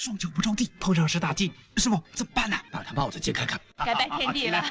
双脚不着地，碰上是大忌。师傅怎么办呢？把他帽子揭开看。该拜天地了。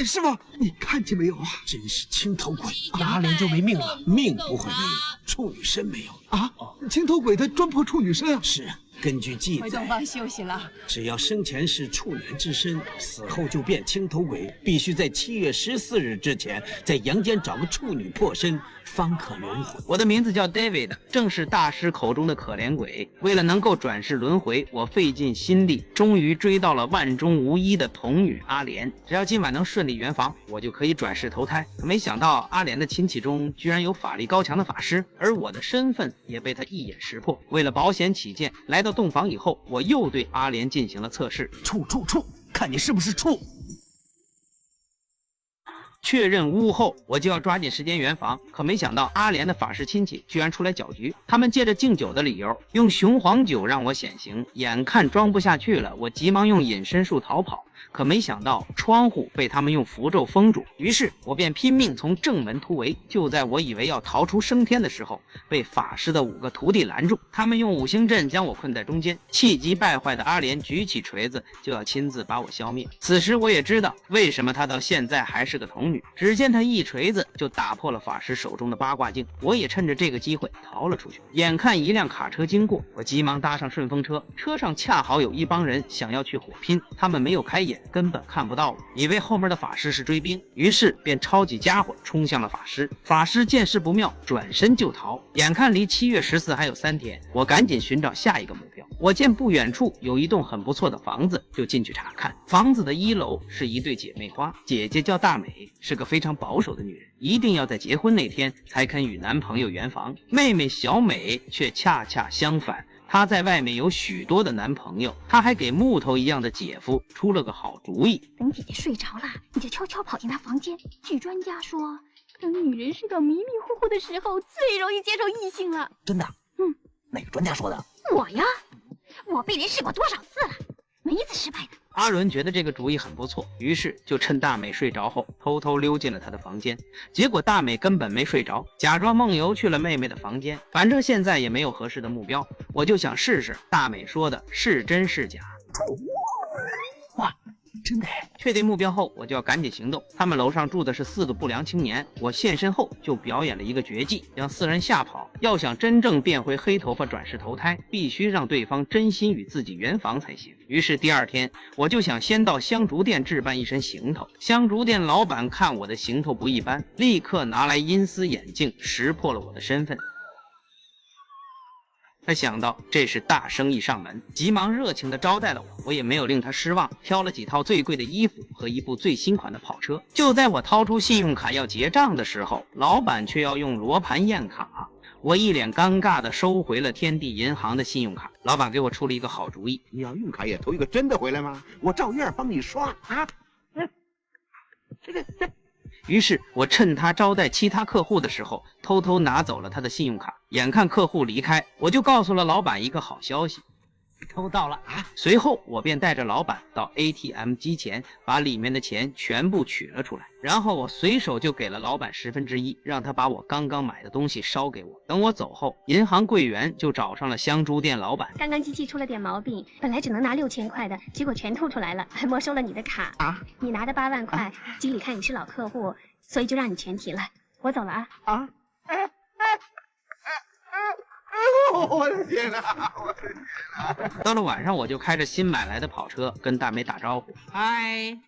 师傅，你看见没有啊？真是青头鬼！阿莲就没命了。命不会没有，处女身没有啊？青头鬼他专破处女身啊？是啊。根据记载，回洞房休息了。只要生前是处男之身，死后就变青头鬼，必须在7月14日之前，在阳间找个处女破身，方可轮回。我的名字叫 David， 正是大师口中的可怜鬼。为了能够转世轮回，我费尽心力，终于追到了万中无一的童女阿莲。只要今晚能顺利圆房，我就可以转世投胎。可没想到阿莲的亲戚中居然有法力高强的法师，而我的身份也被他一眼识破。为了保险起见，来到洞房以后，我又对阿莲进行了测试。处，看你是不是处。确认屋后，我就要抓紧时间圆房。可没想到阿莲的法师亲戚居然出来搅局，他们借着敬酒的理由，用雄黄酒让我显形。眼看装不下去了，我急忙用隐身术逃跑。可没想到窗户被他们用符咒封住，于是我便拼命从正门突围。就在我以为要逃出升天的时候，被法师的5个徒弟拦住，他们用5星阵将我困在中间。气急败坏的阿莲举起锤子就要亲自把我消灭。此时我也知道为什么她到现在还是个童女，只见她一锤子就打破了法师手中的八卦镜。我也趁着这个机会逃了出去。眼看一辆卡车经过，我急忙搭上顺风车，车上恰好有一帮人想要去火拼，他们没有开眼，根本看不到我，以为后面的法师是追兵，于是便抄起家伙冲向了法师。法师见势不妙，转身就逃。眼看离7月14还有3天，我赶紧寻找下一个目标。我见不远处有一栋很不错的房子，就进去查看。房子的1楼是一对姐妹花，姐姐叫大美，是个非常保守的女人，一定要在结婚那天才肯与男朋友圆房。妹妹小美却恰恰相反，她在外面有许多的男朋友，她还给木头一样的姐夫出了个好主意。等姐姐睡着了，你就悄悄跑进她房间。据专家说，等女人睡到迷迷糊糊的时候，最容易接受异性了。真的？哪个专家说的？我呀，我被人试过多少次了，没一次失败的。阿伦觉得这个主意很不错，于是就趁大美睡着后，偷偷溜进了她的房间。结果大美根本没睡着，假装梦游去了妹妹的房间。反正现在也没有合适的目标，我就想试试大美说的是真是假。哇，真的！确定目标后，我就要赶紧行动。他们楼上住的是4个不良青年，我现身后就表演了一个绝技，将4人吓跑。要想真正变回黑头发转世投胎，必须让对方真心与自己圆房才行。于是第2天，我就想先到香烛店置办一身行头。香烛店老板看我的行头不一般，立刻拿来阴丝眼镜识破了我的身份。他想到这是大生意上门，急忙热情地招待了我，我也没有令他失望，挑了几套最贵的衣服和一部最新款的跑车。就在我掏出信用卡要结账的时候，老板却要用罗盘验卡，我一脸尴尬地收回了天地银行的信用卡。老板给我出了一个好主意，你要用卡也投一个真的回来吗？我照样帮你刷啊！于是我趁他招待其他客户的时候，偷偷拿走了他的信用卡。眼看客户离开，我就告诉了老板一个好消息，偷到了啊！随后我便带着老板到 ATM 机前，把里面的钱全部取了出来，然后我随手就给了老板1/10，让他把我刚刚买的东西烧给我。等我走后，银行柜员就找上了香烛店老板。刚刚机器出了点毛病，本来只能拿6000块的，结果全吐出来了，还没收了你的卡啊！你拿的8万块，经理看你是老客户，所以就让你全提了。我走了啊！啊！我的天哪！我的天哪！到了晚上，我就开着新买来的跑车跟大美打招呼，嗨。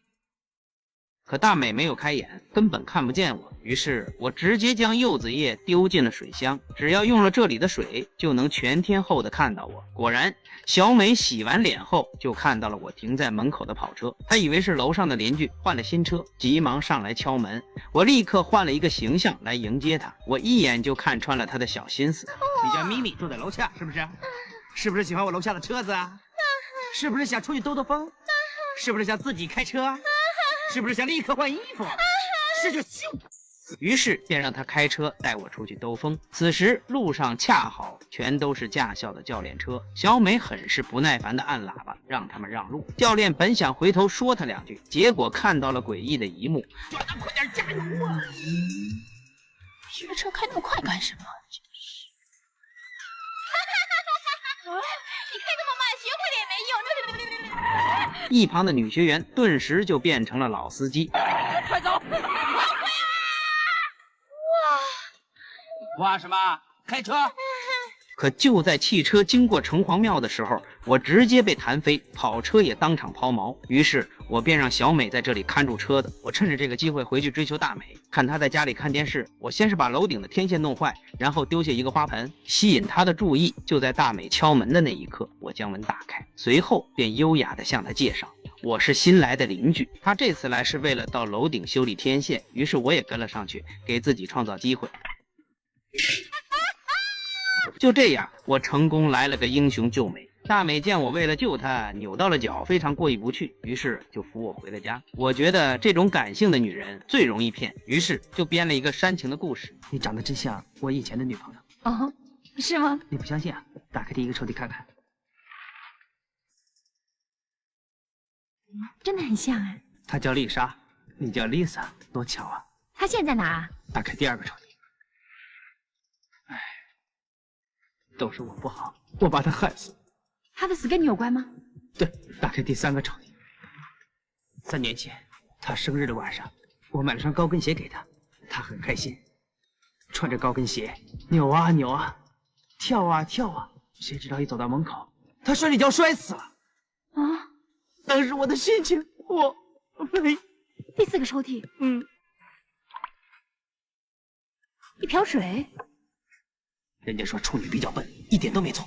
可大美没有开眼，根本看不见我，于是我直接将柚子叶丢进了水箱，只要用了这里的水，就能全天候的看到我。果然，小美洗完脸后就看到了我停在门口的跑车，她以为是楼上的邻居换了新车，急忙上来敲门。我立刻换了一个形象来迎接她，我一眼就看穿了她的小心思。你叫咪咪，住在楼下是不是？是不是喜欢我楼下的车子啊？是不是想出去兜兜风？是不是想自己开车？是不是想立刻换衣服？是就咻！于是便让他开车带我出去兜风。此时路上恰好全都是驾校的教练车，小美很是不耐烦地按喇叭让他们让路。教练本想回头说他2句，结果看到了诡异的一幕，快点加油啊！学车开那么快干什么？你开这么慢，学会了也没用。一旁的女学员顿时就变成了老司机。快走！哇什么？开车！可就在汽车经过城隍庙的时候，我直接被弹飞，跑车也当场抛锚。于是我便让小美在这里看住车子，我趁着这个机会回去追求大美。看她在家里看电视，我先是把楼顶的天线弄坏，然后丢下一个花盆，吸引她的注意。就在大美敲门的那一刻，我将门打开，随后便优雅地向她介绍，我是新来的邻居，她这次来是为了到楼顶修理天线，于是我也跟了上去，给自己创造机会。就这样，我成功来了个英雄救美。大美见我为了救她扭到了脚，非常过意不去，于是就扶我回了家。我觉得这种感性的女人最容易骗，于是就编了一个煽情的故事。你长得真像我以前的女朋友。哦，是吗？你不相信啊？打开第一个抽屉看看。真的很像啊。她叫丽莎，你叫丽莎，多巧啊！他现在哪儿啊？打开第二个抽屉。唉，都是我不好，我把她害死。他的死跟你有关吗？对，打开第三个抽屉。3年前，她生日的晚上，我买了双高跟鞋给她，她很开心，穿着高跟鞋扭啊扭啊，跳啊跳啊，谁知道一走到门口，她摔了一跤摔死了。啊，当时我的心情，我没。第4个抽屉，一瓢水。人家说处女比较笨，一点都没错。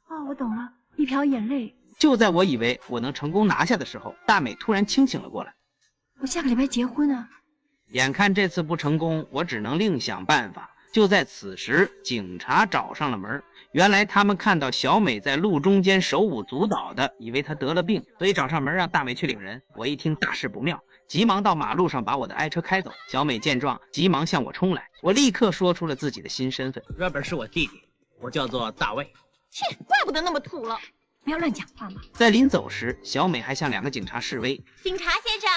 哦，我懂了，一瓢眼泪。就在我以为我能成功拿下的时候，大美突然清醒了过来。我下个礼拜结婚啊。眼看这次不成功，我只能另想办法。就在此时，警察找上了门。原来他们看到小美在路中间手舞足蹈的，以为她得了病，所以找上门让大美去领人。我一听大事不妙，急忙到马路上把我的爱车开走。小美见状，急忙向我冲来，我立刻说出了自己的新身份。Robert 是我弟弟，我叫做大卫。切，怪不得那么土了。不要乱讲话嘛。在临走时，小美还向2个警察示威。警察先生，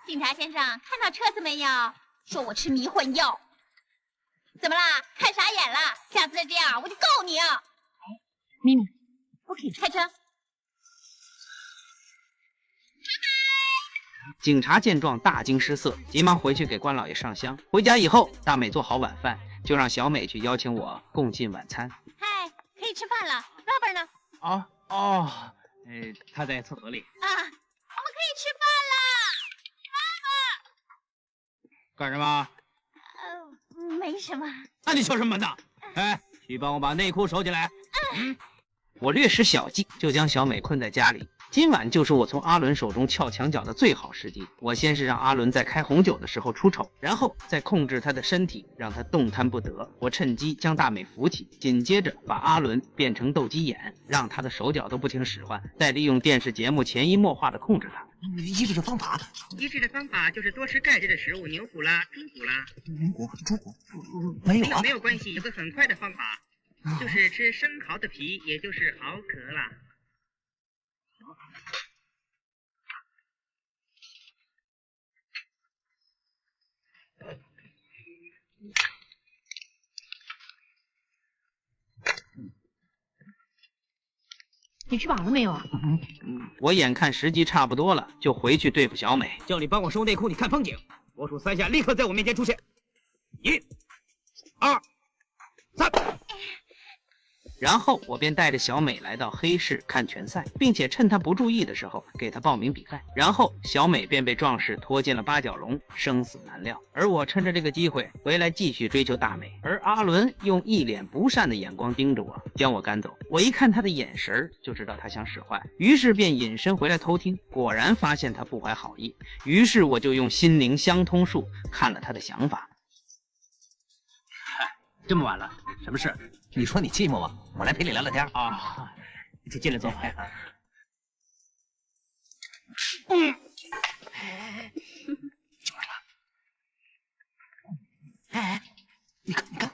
警察先生，看到车子没有？说我吃迷魂药。怎么啦？看傻眼了？下次再这样，我就告你啊！咪咪，不可以开车。警察见状大惊失色，急忙回去给关老爷上香。回家以后，大美做好晚饭，就让小美去邀请我共进晚餐。嗨，可以吃饭了。Robert 呢？他在厕所里。啊，我们可以吃饭了。干什么？没什么。那你敲什么门呢？哎，去帮我把内裤收起来。我略施小计，就将小美困在家里。今晚就是我从阿伦手中撬墙角的最好时机。我先是让阿伦在开红酒的时候出丑，然后再控制他的身体，让他动弹不得。我趁机将大美扶起，紧接着把阿伦变成斗鸡眼，让他的手脚都不听使唤，再利用电视节目潜移默化地控制他。医治的方法就是多吃钙质的食物，牛骨啦、猪骨啦。牛骨、猪骨没有啊？没有关系，有个很快的方法，就是吃生蚝的皮，也就是蚝壳啦。你吃饱了没有啊？我眼看时机差不多了，就回去对付小美。叫你帮我收内裤，你看风景。我数3下，立刻在我面前出现。1、2、3。然后我便带着小美来到黑市看拳赛，并且趁她不注意的时候给她报名比赛。然后小美便被壮士拖进了8角笼，生死难料。而我趁着这个机会回来继续追求大美，而阿伦用一脸不善的眼光盯着我，将我赶走。我一看他的眼神就知道他想使坏，于是便隐身回来偷听，果然发现他不怀好意。于是我就用心灵相通术看了他的想法。这么晚了，什么事？你说你寂寞吗？我来陪你聊聊天啊，就进来坐会。你看，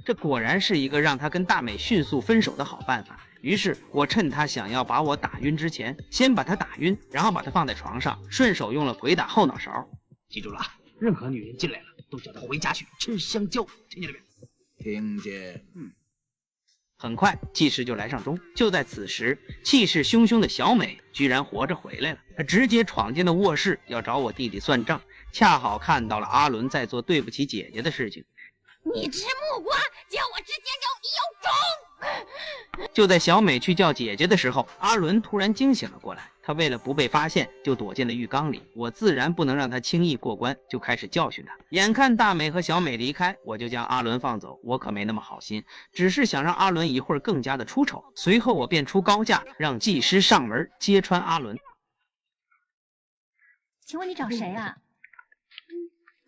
这果然是一个让他跟大美迅速分手的好办法。于是我趁他想要把我打晕之前，先把他打晕，然后把他放在床上，顺手用了鬼打后脑勺。记住了，任何女人进来了都叫她回家去吃香蕉，听见了没？听见。很快，技师就来上钟。就在此时，气势汹汹的小美居然活着回来了。她直接闯进了卧室，要找我弟弟算账。恰好看到了阿伦在做对不起姐姐的事情。你吃木瓜，叫我之前叫你有种！就在小美去叫姐姐的时候，阿伦突然惊醒了过来。他为了不被发现，就躲进了浴缸里。我自然不能让他轻易过关，就开始教训他。眼看大美和小美离开，我就将阿伦放走。我可没那么好心，只是想让阿伦一会儿更加的出丑。随后我便出高价，让技师上门揭穿阿伦。请问你找谁啊？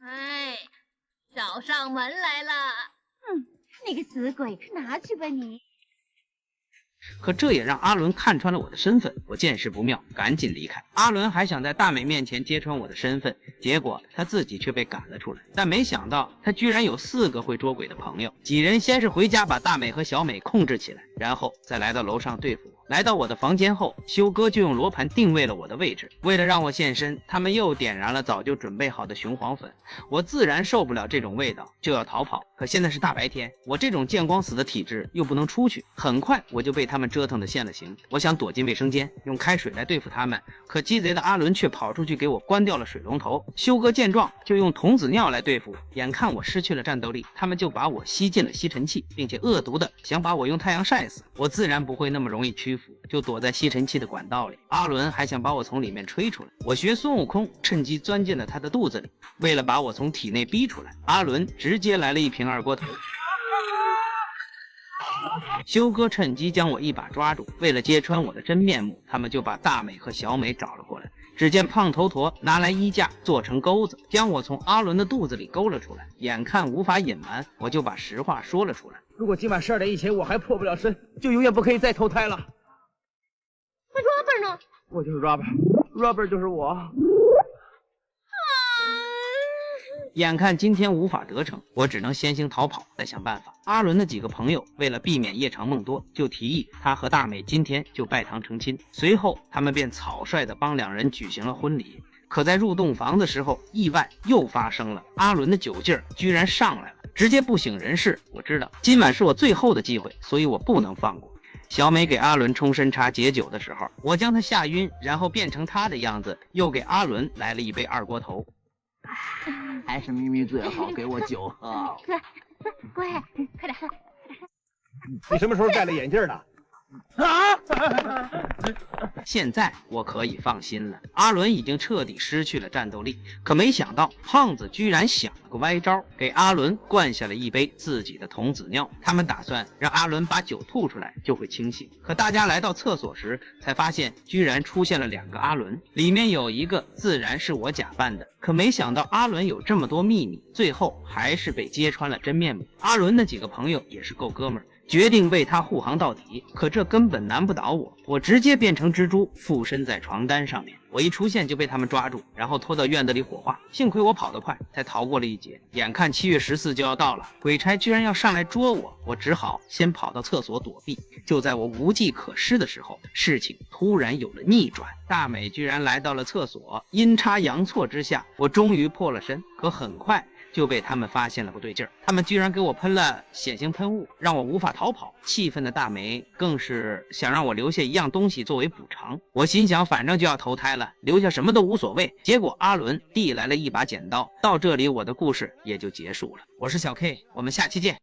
哎，找上门来了。那个死鬼，拿去吧你。可这也让阿伦看穿了我的身份，我见势不妙，赶紧离开。阿伦还想在大美面前揭穿我的身份，结果他自己却被赶了出来。但没想到他居然有4个会捉鬼的朋友。几人先是回家把大美和小美控制起来，然后再来到楼上对付我。来到我的房间后，修哥就用罗盘定位了我的位置。为了让我现身，他们又点燃了早就准备好的雄黄粉。我自然受不了这种味道，就要逃跑。可现在是大白天，我这种见光死的体质又不能出去。很快我就被他们折腾得现了形。我想躲进卫生间，用开水来对付他们，可鸡贼的阿伦却跑出去给我关掉了水龙头。修哥见状就用童子尿来对付我。眼看我失去了战斗力，他们就把我吸进了吸尘器，并且恶毒的想把我用太阳晒死。我自然不会那么容易屈服，就躲在吸尘器的管道里。阿伦还想把我从里面吹出来，我学孙悟空，趁机钻进了他的肚子里。为了把我从体内逼出来，阿伦直接来了一瓶二锅头。修哥趁机将我一把抓住，为了揭穿我的真面目，他们就把大美和小美找了过来。只见胖头陀拿来衣架做成钩子，将我从阿伦的肚子里勾了出来。眼看无法隐瞒，我就把实话说了出来。如果今晚12点以前我还破不了身，就永远不可以再投胎了。那 Robert 呢？我就是 Robert 就是我。眼看今天无法得逞，我只能先行逃跑，再想办法。阿伦的几个朋友为了避免夜长梦多，就提议他和大美今天就拜堂成亲。随后他们便草率地帮2人举行了婚礼。可在入洞房的时候，意外又发生了。阿伦的酒劲儿居然上来了，直接不省人事。我知道今晚是我最后的机会，所以我不能放过。小美给阿伦冲参茶解酒的时候，我将他吓晕，然后变成他的样子，又给阿伦来了一杯二锅头。还是咪咪最好，给我酒喝。乖，快点喝。你什么时候戴了眼镜的？现在我可以放心了，阿伦已经彻底失去了战斗力。可没想到胖子居然想了个歪招，给阿伦灌下了一杯自己的童子尿。他们打算让阿伦把酒吐出来就会清醒。可大家来到厕所时才发现，居然出现了2个阿伦，里面有一个自然是我假扮的。可没想到阿伦有这么多秘密，最后还是被揭穿了真面目。阿伦的几个朋友也是够哥们儿，决定为他护航到底。可这根本难不倒我，我直接变成蜘蛛附身在床单上面。我一出现就被他们抓住，然后拖到院子里火化。幸亏我跑得快，才逃过了一劫。眼看7月14就要到了，鬼差居然要上来捉我，我只好先跑到厕所躲避。就在我无计可施的时候，事情突然有了逆转。大美居然来到了厕所，阴差阳错之下，我终于破了身。可很快就被他们发现了不对劲儿，他们居然给我喷了显形喷雾，让我无法逃跑。气愤的大梅更是想让我留下一样东西作为补偿。我心想，反正就要投胎了，留下什么都无所谓。结果阿伦递来了一把剪刀。到这里，我的故事也就结束了。我是小 K，我们下期见。